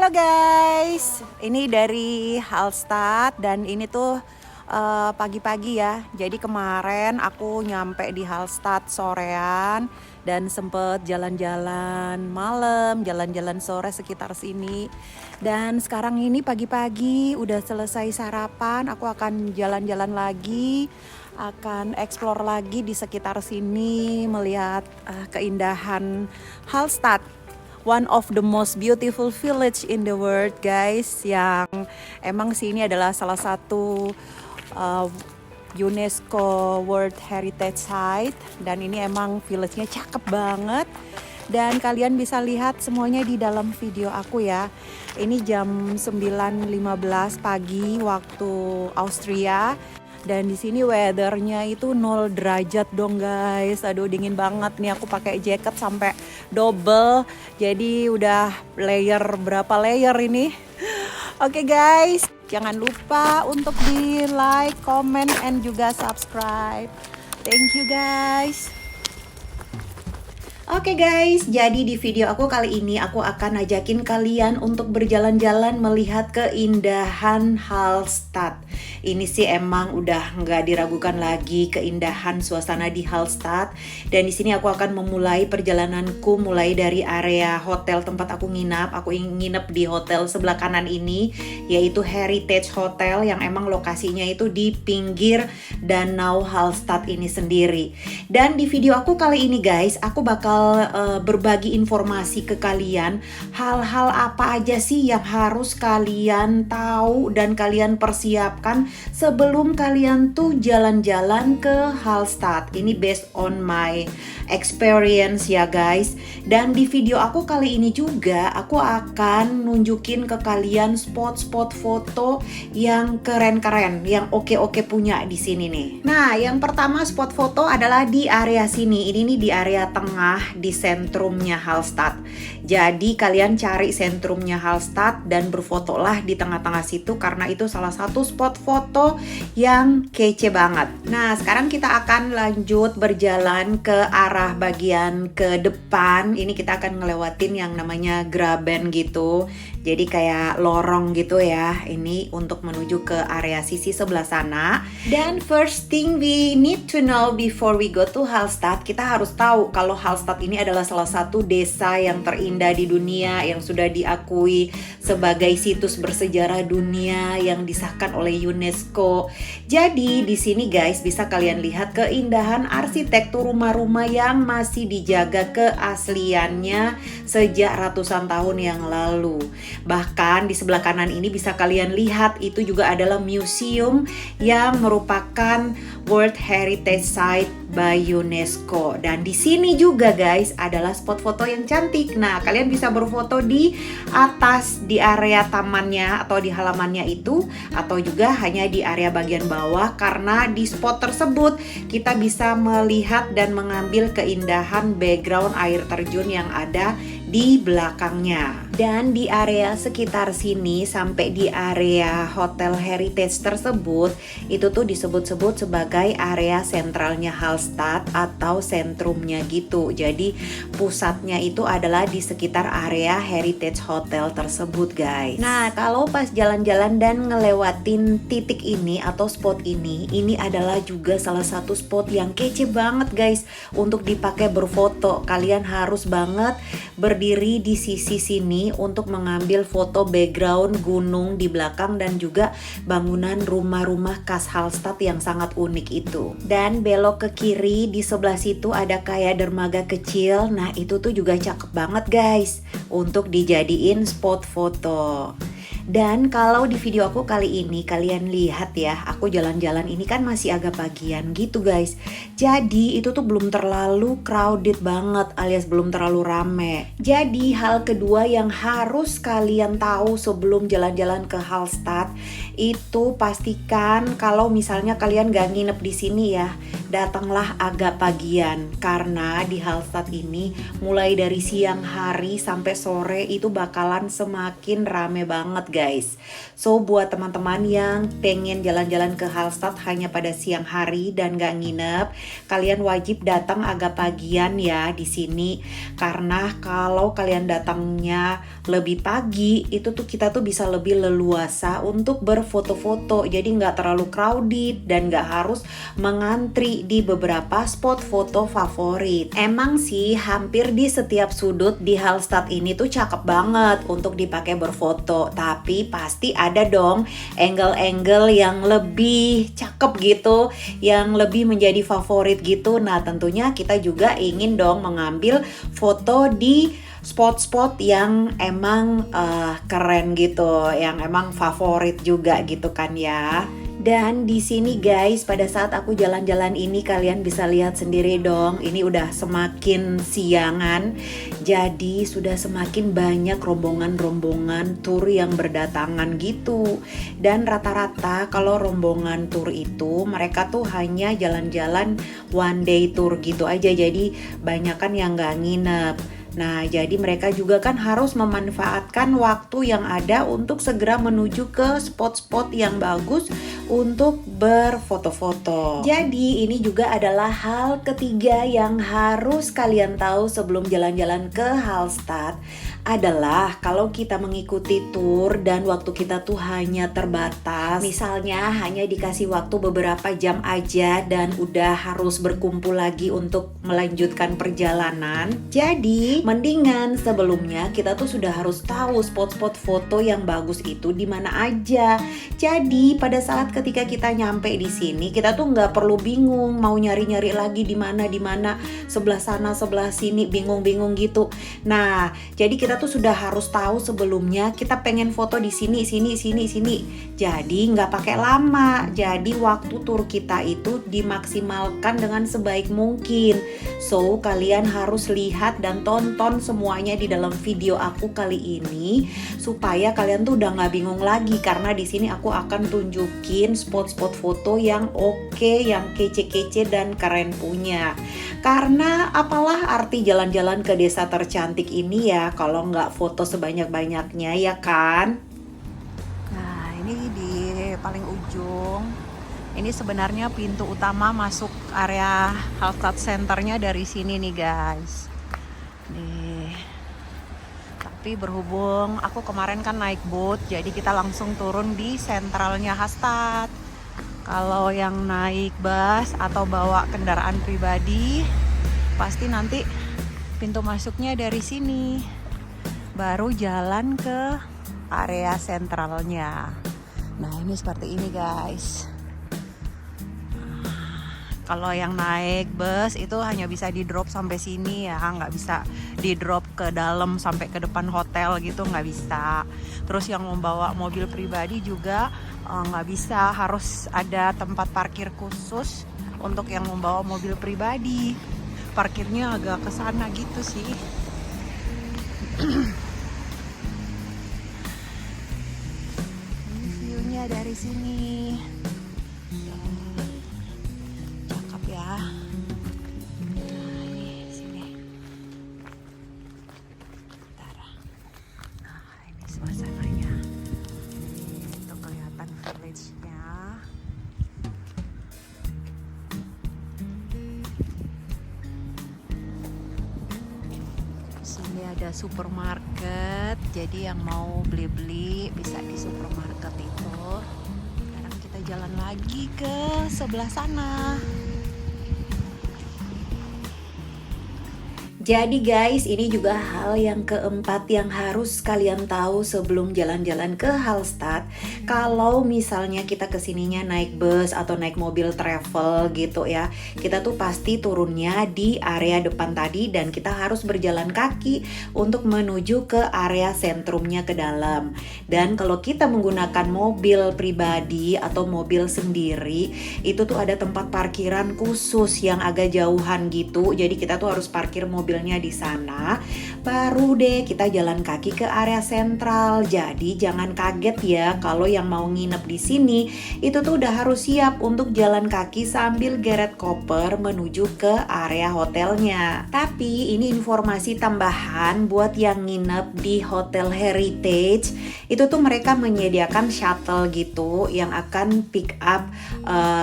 Halo guys, ini dari Hallstatt dan ini tuh pagi-pagi ya. Jadi kemarin aku nyampe di Hallstatt sorean dan sempet jalan-jalan malam, jalan-jalan sore sekitar sini. Dan sekarang ini pagi-pagi udah selesai sarapan, aku akan jalan-jalan lagi, akan explore lagi di sekitar sini melihat keindahan Hallstatt. One of the most beautiful village in the world, guys. Yang emang sini adalah salah satu uh, UNESCO World Heritage Site. Dan ini emang village-nya cakep banget. Dan kalian bisa lihat semuanya di dalam video aku ya. Ini jam 9.15 pagi waktu Austria. Dan di sini weathernya itu 0 derajat dong guys. Aduh dingin banget nih, aku pakai jaket sampai double. Jadi udah berapa layer ini. Oke guys, jangan lupa untuk di like, comment, and juga subscribe. Thank you guys. Oke guys, jadi di video aku kali ini aku akan ajakin kalian untuk berjalan-jalan melihat keindahan Hallstatt. Ini sih emang udah nggak diragukan lagi keindahan suasana di Hallstatt. Dan di sini aku akan memulai perjalananku mulai dari area hotel tempat aku nginap. Aku nginep di hotel sebelah kanan ini, yaitu Heritage Hotel yang emang lokasinya itu di pinggir Danau Hallstatt ini sendiri. Dan di video aku kali ini guys, aku bakal berbagi informasi ke kalian hal-hal apa aja sih yang harus kalian tahu dan kalian persiapkan sebelum kalian tuh jalan-jalan ke Hallstatt. Ini based on my experience ya guys. Dan di video aku kali ini juga aku akan nunjukin ke kalian spot-spot foto yang keren-keren, yang oke-oke punya di sini nih. Nah, yang pertama spot foto adalah di area sini. Ini nih di area tengah di sentrumnya Hallstatt. Jadi kalian cari sentrumnya Hallstatt dan berfotolah di tengah-tengah situ karena itu salah satu spot foto yang kece banget. Nah, sekarang kita akan lanjut berjalan ke arah bagian ke depan. Ini kita akan ngelewatin yang namanya Graben gitu. Jadi kayak lorong gitu ya. Ini untuk menuju ke area sisi sebelah sana. Dan first thing we need to know before we go to Hallstatt, kita harus tahu kalau Hallstatt ini adalah salah satu desa yang terindah di dunia, yang sudah diakui sebagai situs bersejarah dunia yang disahkan oleh UNESCO. Jadi di sini guys bisa kalian lihat keindahan arsitektur rumah-rumah yang masih dijaga keasliannya sejak ratusan tahun yang lalu. Bahkan di sebelah kanan ini bisa kalian lihat itu juga adalah museum yang merupakan World Heritage Site by UNESCO. Dan di sini juga guys adalah spot foto yang cantik. Nah, kalian bisa berfoto di atas di area tamannya atau di halamannya itu, atau juga hanya di area bagian bawah karena di spot tersebut kita bisa melihat dan mengambil keindahan background air terjun yang ada di belakangnya. Dan di area sekitar sini sampai di area Hotel Heritage tersebut itu tuh disebut-sebut sebagai area sentralnya Hallstatt atau sentrumnya gitu. Jadi pusatnya itu adalah di sekitar area Heritage Hotel tersebut guys. Nah, kalau pas jalan-jalan dan ngelewatin titik ini atau spot ini adalah juga salah satu spot yang kece banget guys untuk dipakai berfoto. Kalian harus banget berdiri di sisi sini untuk mengambil foto background gunung di belakang dan juga bangunan rumah-rumah khas Hallstatt yang sangat unik itu. Dan belok ke kiri di sebelah situ ada kayak dermaga kecil. Nah, itu tuh juga cakep banget guys untuk dijadiin spot foto. Dan kalau di video aku kali ini kalian lihat ya, aku jalan-jalan ini kan masih agak pagian gitu guys. Jadi itu tuh belum terlalu crowded banget alias belum terlalu rame. Jadi hal kedua yang harus kalian tahu sebelum jalan-jalan ke Hallstatt itu pastikan kalau misalnya kalian gak nginep di sini ya, datanglah agak pagian karena di Hallstatt ini mulai dari siang hari sampai sore itu bakalan semakin rame banget guys. So buat teman-teman yang pengen jalan-jalan ke Hallstatt hanya pada siang hari dan gak nginep, kalian wajib datang agak pagian ya di sini. Karena kalau kalian datangnya lebih pagi, itu tuh kita tuh bisa lebih leluasa untuk berfoto-foto. Jadi nggak terlalu crowded dan nggak harus mengantri di beberapa spot foto favorit. Emang sih hampir di setiap sudut di Hallstatt ini tuh cakep banget untuk dipakai berfoto. Tapi pasti ada dong angle-angle yang lebih cakep gitu, yang lebih menjadi favorit gitu. Nah tentunya kita juga ingin dong mengambil foto di spot-spot yang emang keren gitu, yang emang favorit juga gitu kan ya. Dan di sini guys, pada saat aku jalan-jalan ini kalian bisa lihat sendiri dong, ini udah semakin siangan. Jadi sudah semakin banyak rombongan-rombongan tur yang berdatangan gitu. Dan rata-rata kalau rombongan tur itu mereka tuh hanya jalan-jalan one day tour gitu aja. Jadi banyakan yang gak nginep. Nah, jadi mereka juga kan harus memanfaatkan waktu yang ada untuk segera menuju ke spot-spot yang bagus untuk berfoto-foto. Jadi, ini juga adalah hal ketiga yang harus kalian tahu sebelum jalan-jalan ke Hallstatt adalah kalau kita mengikuti tour dan waktu kita tuh hanya terbatas, misalnya hanya dikasih waktu beberapa jam aja dan udah harus berkumpul lagi untuk melanjutkan perjalanan. Jadi mendingan sebelumnya kita tuh sudah harus tahu spot-spot foto yang bagus itu di mana aja. Jadi pada saat ketika kita nyampe di sini kita tuh nggak perlu bingung mau nyari-nyari lagi di mana sebelah sana sebelah sini bingung-bingung gitu. Nah jadi kita tuh sudah harus tahu sebelumnya kita pengen foto di sini. Jadi nggak pakai lama. Jadi waktu tur kita itu dimaksimalkan dengan sebaik mungkin. So kalian harus lihat dan tonton semuanya di dalam video aku kali ini supaya kalian tuh udah nggak bingung lagi, karena di sini aku akan tunjukin spot-spot foto yang oke, yang kece-kece dan keren punya. Karena apalah arti jalan-jalan ke desa tercantik ini ya kalau nggak foto sebanyak-banyaknya ya kan? Nah ini di paling ujung. Ini sebenarnya pintu utama masuk area Hallstatt Centernya dari sini nih guys. Nih. Tapi berhubung aku kemarin kan naik boat, jadi kita langsung turun di sentralnya Hallstatt. Kalau yang naik bus atau bawa kendaraan pribadi, pasti nanti pintu masuknya dari sini. Baru jalan ke area sentralnya. Nah ini seperti ini guys. Kalau yang naik bus itu hanya bisa di drop sampai sini ya, nggak bisa di drop ke dalam sampai ke depan hotel gitu, nggak bisa. Terus yang membawa mobil pribadi juga nggak bisa, harus ada tempat parkir khusus untuk yang membawa mobil pribadi. Parkirnya agak ke sana gitu sih. Ini view-nya dari sini. Cakep ya. Nah, ini sini. Bentar. Nah, ini suasananya. Itu kelihatan village-nya. Sini ada supermarket, jadi yang mau beli-beli bisa di supermarket itu. Sekarang kita jalan lagi ke sebelah sana. Jadi guys, ini juga hal yang keempat yang harus kalian tahu sebelum jalan-jalan ke Hallstatt. Kalau misalnya kita kesininya naik bus atau naik mobil travel gitu ya, kita tuh pasti turunnya di area depan tadi dan kita harus berjalan kaki untuk menuju ke area sentrumnya ke dalam. Dan kalau kita menggunakan mobil pribadi atau mobil sendiri, itu tuh ada tempat parkiran khusus yang agak jauhan gitu. Jadi kita tuh harus parkir mobilnya di sana, baru deh kita jalan kaki ke area sentral. Jadi jangan kaget ya kalau yang mau nginep di sini itu tuh udah harus siap untuk jalan kaki sambil geret koper menuju ke area hotelnya. Tapi ini informasi tambahan buat yang nginep di Hotel Heritage. Itu tuh mereka menyediakan shuttle gitu yang akan pick up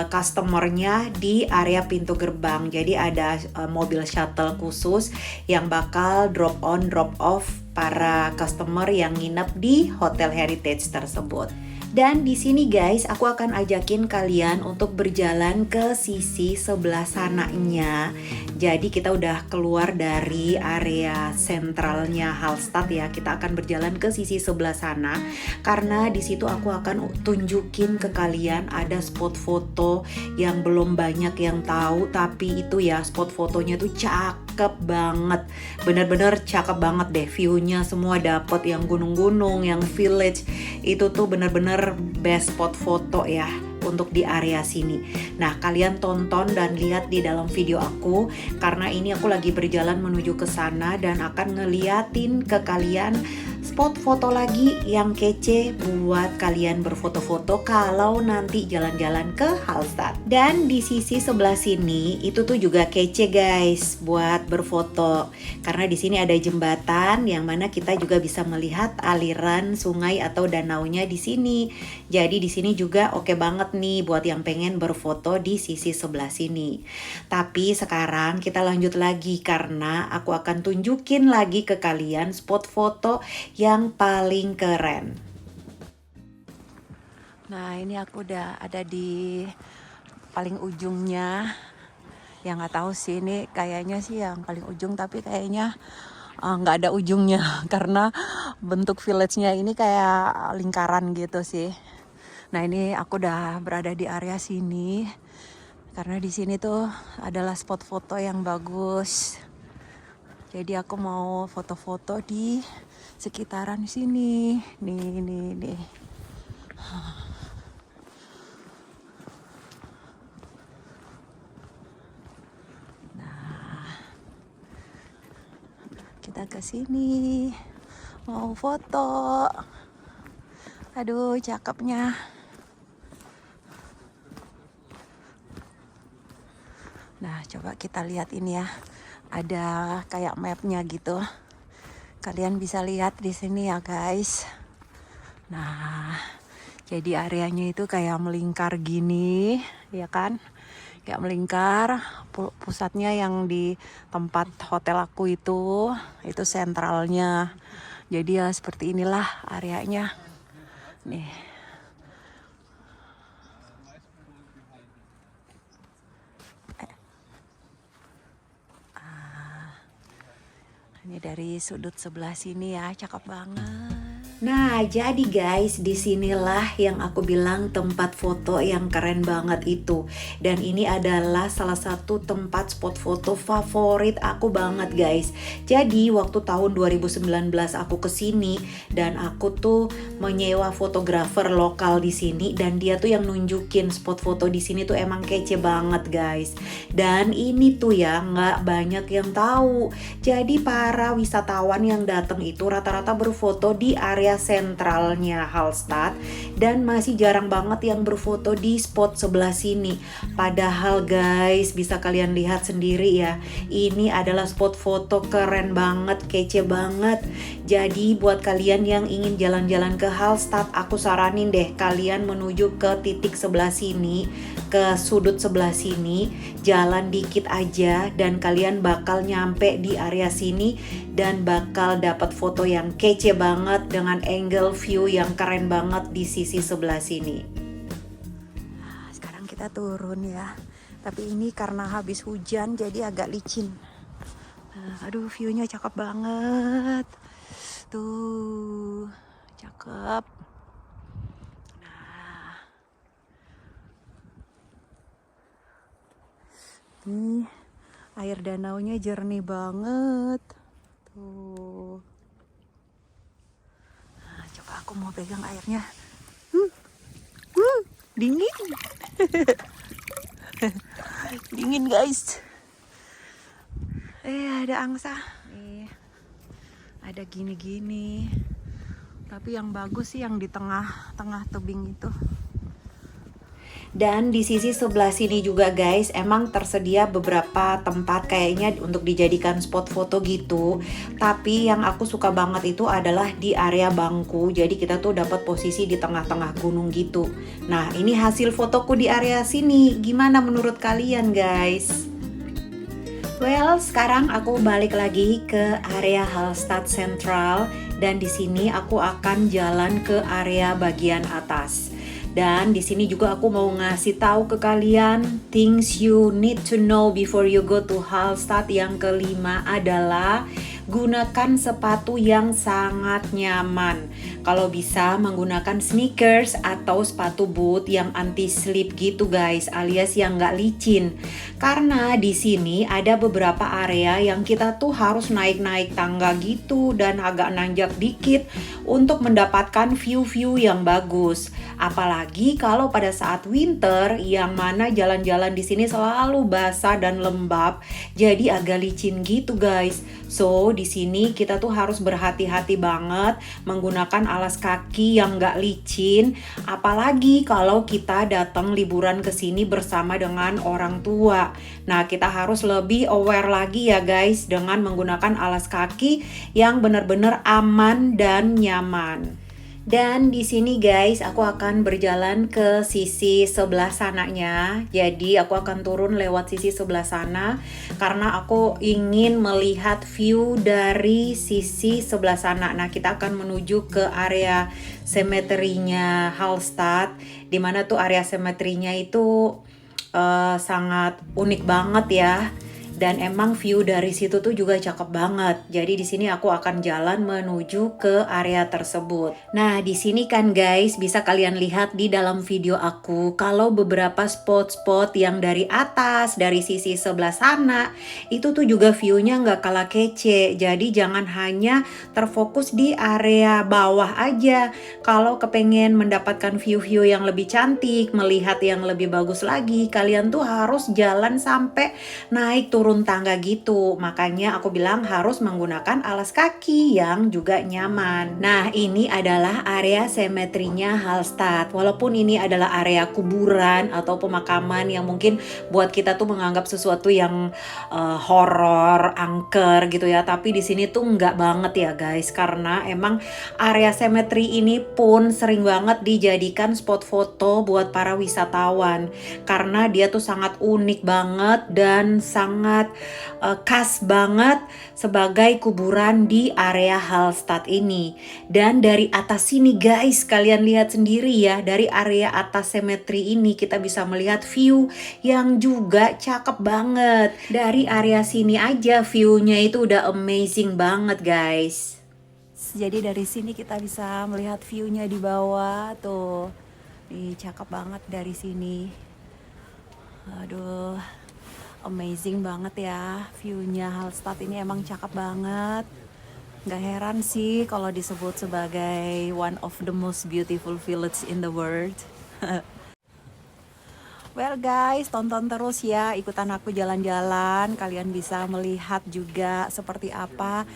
customernya di area pintu gerbang. Jadi ada mobil shuttle khusus yang bakal drop on drop off para customer yang nginep di Hotel Heritage tersebut. Dan di sini guys, aku akan ajakin kalian untuk berjalan ke sisi sebelah sananya. Jadi kita udah keluar dari area sentralnya Hallstatt ya. Kita akan berjalan ke sisi sebelah sana karena di situ aku akan tunjukin ke kalian ada spot foto yang belum banyak yang tahu, tapi itu ya spot fotonya tuh cakep banget. Bener-bener cakep banget deh, view-nya semua dapet, yang gunung-gunung, yang village. Itu tuh bener-bener best spot foto ya untuk di area sini. Nah, kalian tonton dan lihat di dalam video aku karena ini aku lagi berjalan menuju ke sana dan akan ngeliatin ke kalian spot foto lagi yang kece buat kalian berfoto-foto kalau nanti jalan-jalan ke Hallstatt. Dan di sisi sebelah sini itu tuh juga kece guys buat berfoto karena di sini ada jembatan yang mana kita juga bisa melihat aliran sungai atau danaunya di sini. Jadi di sini juga oke banget nih buat yang pengen berfoto di sisi sebelah sini. Tapi sekarang kita lanjut lagi karena aku akan tunjukin lagi ke kalian spot foto yang paling keren. Nah, ini aku udah ada di paling ujungnya. Yang nggak tahu sih ini kayaknya sih yang paling ujung, tapi kayaknya nggak ada ujungnya karena bentuk village-nya ini kayak lingkaran gitu sih. Nah, ini aku udah berada di area sini karena di sini tuh adalah spot foto yang bagus. Jadi aku mau foto-foto di sekitaran sini. Nih. Nah, kita ke sini mau foto. Aduh, cakepnya. Nah, coba kita lihat ini ya. Ada kayak mapnya gitu. Kalian bisa lihat di sini ya guys. Nah, jadi areanya itu kayak melingkar gini, ya kan? Kayak melingkar. Pusatnya yang di tempat hotel aku itu sentralnya. Jadi ya seperti inilah areanya. Nih. Ini dari sudut sebelah sini ya, cakep banget. Nah, jadi guys, disinilah yang aku bilang tempat foto yang keren banget itu. Dan ini adalah salah satu tempat spot foto favorit aku banget guys. Jadi waktu tahun 2019 aku kesini dan aku tuh menyewa fotografer lokal di sini dan dia tuh yang nunjukin spot foto di sini tuh emang kece banget guys. Dan ini tuh ya nggak banyak yang tahu. Jadi para wisatawan yang datang itu rata-rata berfoto di area sentralnya Hallstatt dan masih jarang banget yang berfoto di spot sebelah sini. Padahal guys, bisa kalian lihat sendiri ya, ini adalah spot foto keren banget, kece banget. Jadi buat kalian yang ingin jalan-jalan ke Hallstatt, aku saranin deh kalian menuju ke titik sebelah sini, ke sudut sebelah sini, jalan dikit aja dan kalian bakal nyampe di area sini dan bakal dapat foto yang kece banget dengan angle view yang keren banget di sisi sebelah sini. Nah, sekarang kita turun ya. Tapi ini karena habis hujan jadi agak licin. Nah, aduh, view-nya cakep banget. Tuh, cakep. Nah, nih air danaunya jernih banget. Tuh. Nah, coba aku mau pegang airnya. Dingin. Dingin guys. Ada angsa. Nih. ada gini-gini. Tapi yang bagus sih yang di tengah-tengah tebing itu. Dan di sisi sebelah sini juga guys, emang tersedia beberapa tempat kayaknya untuk dijadikan spot foto gitu. Tapi yang aku suka banget itu adalah di area bangku. Jadi kita tuh dapat posisi di tengah-tengah gunung gitu. Nah, ini hasil fotoku di area sini. Gimana menurut kalian guys? Well, sekarang aku balik lagi ke area Hallstatt Central dan di sini aku akan jalan ke area bagian atas. Dan di sini juga aku mau ngasih tahu ke kalian things you need to know before you go to Hallstatt. Yang kelima adalah gunakan sepatu yang sangat nyaman. Kalau bisa menggunakan sneakers atau sepatu boot yang anti slip gitu guys, alias yang nggak licin. Karena di sini ada beberapa area yang kita tuh harus naik-naik tangga gitu dan agak nanjak dikit untuk mendapatkan view-view yang bagus. Apalagi kalau pada saat winter yang mana jalan-jalan di sini selalu basah dan lembab, jadi agak licin gitu guys. So di sini kita tuh harus berhati-hati banget menggunakan alas kaki yang nggak licin, apalagi kalau kita datang liburan ke sini bersama dengan orang tua. Nah, kita harus lebih aware lagi ya guys dengan menggunakan alas kaki yang benar-benar aman dan nyaman. Dan di sini guys, aku akan berjalan ke sisi sebelah sananya. Jadi aku akan turun lewat sisi sebelah sana karena aku ingin melihat view dari sisi sebelah sana. Nah, kita akan menuju ke area cemetery-nya Hallstatt, di mana tuh area cemetery-nya itu sangat unik banget ya. Dan emang view dari situ tuh juga cakep banget. Jadi di sini aku akan jalan menuju ke area tersebut. Nah, di sini kan guys, bisa kalian lihat di dalam video aku kalau beberapa spot-spot yang dari atas, dari sisi sebelah sana, itu tuh juga view-nya nggak kalah kece. Jadi jangan hanya terfokus di area bawah aja. Kalau kepengen mendapatkan view-view yang lebih cantik, melihat yang lebih bagus lagi, kalian tuh harus jalan sampai naik turun tangga gitu. Makanya aku bilang harus menggunakan alas kaki yang juga nyaman. Nah, ini adalah area cemetery-nya Hallstatt. Walaupun ini adalah area kuburan atau pemakaman yang mungkin buat kita tuh menganggap sesuatu yang horor, angker gitu ya. Tapi di sini tuh nggak banget ya guys, karena emang area cemetery ini pun sering banget dijadikan spot foto buat para wisatawan. Karena dia tuh sangat unik banget dan sangat khas banget sebagai kuburan di area Hallstatt ini. Dan dari atas sini guys, kalian lihat sendiri ya, dari area atas cemetery ini kita bisa melihat view yang juga cakep banget. Dari area sini aja view-nya itu udah amazing banget guys. Jadi dari sini kita bisa melihat view-nya di bawah tuh. Cakep banget dari sini. Aduh, amazing banget ya, view-nya Hallstatt ini emang cakep banget. Gak heran sih kalau disebut sebagai one of the most beautiful village in the world. Well guys, tonton terus ya, ikutan aku jalan-jalan. Kalian bisa melihat juga seperti apa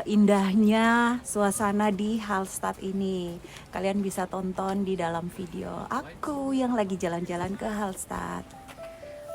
indahnya suasana di Hallstatt ini. Kalian bisa tonton di dalam video aku yang lagi jalan-jalan ke Hallstatt.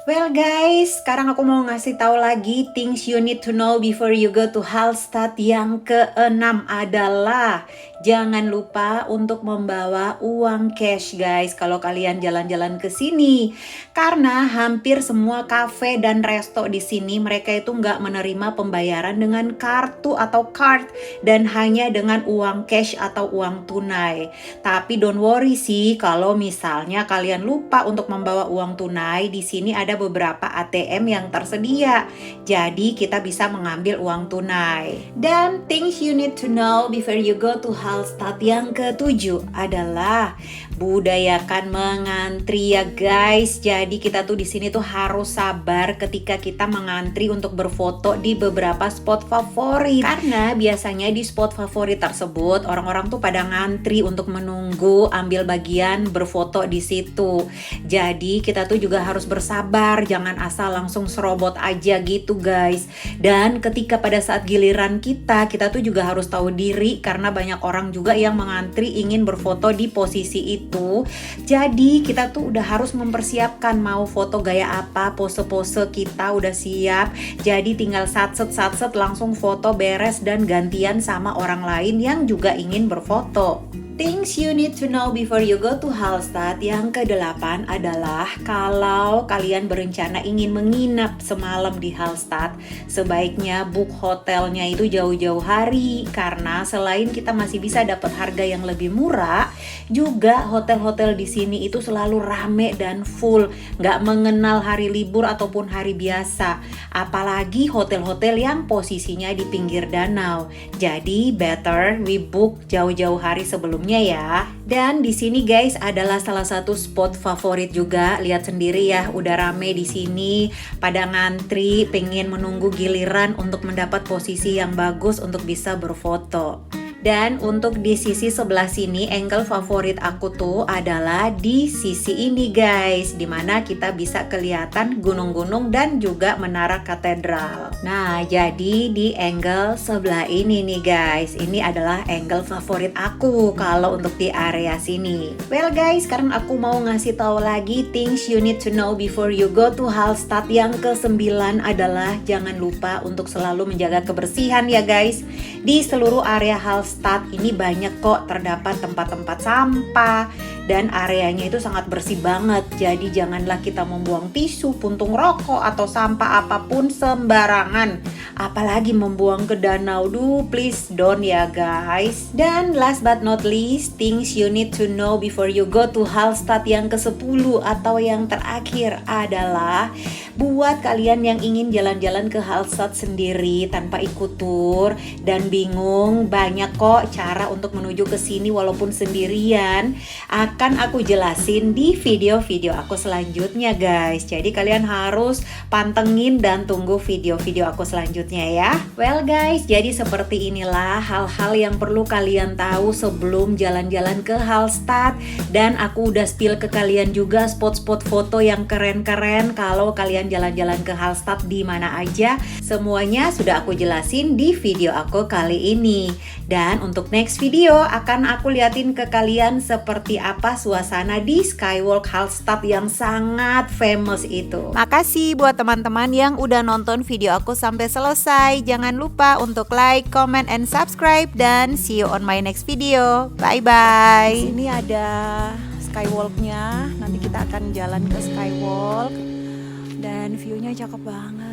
Well guys, sekarang aku mau ngasih tahu lagi things you need to know before you go to Hallstatt. Yang keenam adalah jangan lupa untuk membawa uang cash guys kalau kalian jalan-jalan ke sini. Karena hampir semua cafe dan resto di sini mereka itu nggak menerima pembayaran dengan kartu atau card dan hanya dengan uang cash atau uang tunai. Tapi don't worry sih kalau misalnya kalian lupa untuk membawa uang tunai, di sini ada beberapa ATM yang tersedia. Jadi kita bisa mengambil uang tunai. Dan things you need to know before you go to Hallstatt yang ketujuh adalah budayakan mengantri ya guys. Jadi kita tuh di sini tuh harus sabar ketika kita mengantri untuk berfoto di beberapa spot favorit. Karena biasanya di spot favorit tersebut orang-orang tuh pada ngantri untuk menunggu ambil bagian berfoto di situ. Jadi kita tuh juga harus bersabar sabar, jangan asal langsung serobot aja gitu guys. Dan ketika pada saat giliran kita tuh juga harus tahu diri karena banyak orang juga yang mengantri ingin berfoto di posisi itu. Jadi kita tuh udah harus mempersiapkan mau foto gaya apa, pose-pose kita udah siap. Jadi tinggal satset langsung foto beres dan gantian sama orang lain yang juga ingin berfoto. Things you need to know before you go to Hallstatt yang ke-8 adalah kalau kalian berencana ingin menginap semalam di Hallstatt, sebaiknya book hotelnya itu jauh-jauh hari karena selain kita masih bisa dapat harga yang lebih murah, juga hotel-hotel di sini itu selalu rame dan full, nggak mengenal hari libur ataupun hari biasa. Apalagi hotel-hotel yang posisinya di pinggir danau. Jadi better we book jauh-jauh hari sebelumnya ya. Dan di sini guys adalah salah satu spot favorit juga. Lihat sendiri ya, udah rame di sini, pada ngantri, pengen menunggu giliran untuk mendapat posisi yang bagus untuk bisa berfoto. Dan untuk di sisi sebelah sini, angle favorit aku tuh adalah di sisi ini guys, dimana kita bisa kelihatan gunung-gunung dan juga menara katedral. Nah, jadi di angle sebelah ini nih guys, ini adalah angle favorit aku kalau untuk di area sini. Well guys, sekarang aku mau ngasih tahu lagi things you need to know before you go to Hallstatt. Yang ke-9 adalah jangan lupa untuk selalu menjaga kebersihan ya guys. Di seluruh area Hallstatt ini banyak kok terdapat tempat-tempat sampah dan areanya itu sangat bersih banget. Jadi janganlah kita membuang tisu, puntung rokok atau sampah apapun sembarangan. Apalagi membuang ke danau. Please don't ya guys. Dan last but not least, things you need to know before you go to Hallstatt yang ke-10 atau yang terakhir adalah buat kalian yang ingin jalan-jalan ke Hallstatt sendiri tanpa ikut tour dan bingung, banyak kok cara untuk menuju ke sini walaupun sendirian. Akan aku jelasin di video-video aku selanjutnya guys. Jadi kalian harus pantengin dan tunggu video-video aku selanjutnya ya. Well guys, jadi seperti inilah hal-hal yang perlu kalian tahu sebelum jalan-jalan ke Hallstatt. Dan aku udah spill ke kalian juga spot-spot foto yang keren-keren kalau kalian jalan-jalan ke Hallstatt di mana aja. Semuanya sudah aku jelasin di video aku kali ini. Dan untuk next video akan aku liatin ke kalian seperti apa suasana di Skywalk Hallstatt yang sangat famous itu. Makasih buat teman-teman yang udah nonton video aku sampai selesai. Jangan lupa untuk like, comment, and subscribe. Dan see you on my next video. Bye-bye. Ini ada Skywalknya. Nanti kita akan jalan ke Skywalk. Dan view-nya cakep banget.